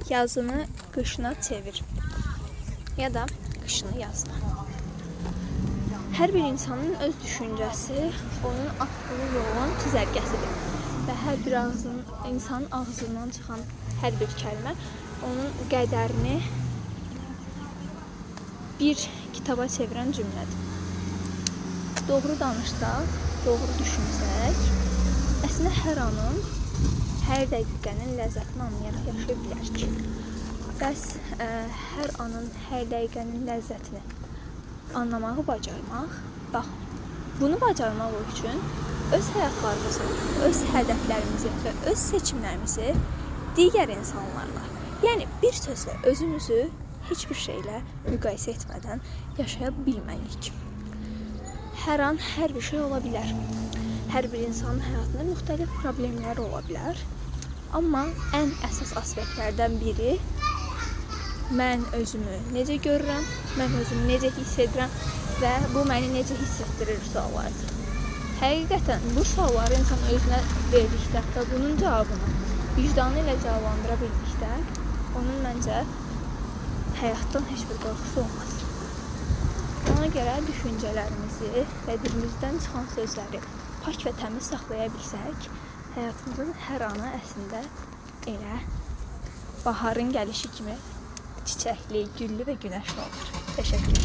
yazını qışına çevir ya da qışını yazına. Hər bir insanın öz düşüncəsi onun atdığı yolun çizərgəsidir və hər bir insanın ağzından çıxan hər bir kəlmə onun qədərini bir kitaba çevirən cümlədir. Doğru danışsaq, doğru düşünsək, əslində hər anın, hər dəqiqənin ləzzətini anlayaraq yaşaya bilərik. Bəs hər anın, hər dəqiqənin ləzzətini anlamağı bacarmaq, bax, bunu bacarmaq üçün öz həyatlarımızı, öz hədəflərimizi və öz seçimlərimizi digər insanlarla, yəni bir sözlə özümüzü heç bir şeylə müqayisə etmədən yaşaya bilməliyik. Hər an hər bir şey ola bilər. Hər bir insanın həyatında müxtəlif problemləri ola bilər. Amma ən əsas aspektlərdən biri mən özümü necə görürəm, mən özümü necə hiss edirəm və bu məni necə hiss etdirir suallardır. Həqiqətən bu sualları insan özünə verdikdə və bunun cavabını vicdanı ilə cavablandıra bildikdə, onun məncə həyatdan heç bir qorxusu olmaz. Ona görə düşüncələrimizi və dilimizdən çıxan sözləri pak və təmiz saxlaya bilsək, həyatımızın hər anı əslində elə baharın gəlişi kimi çiçəkli, güllü və günəşli olur. Təşəkkürlər.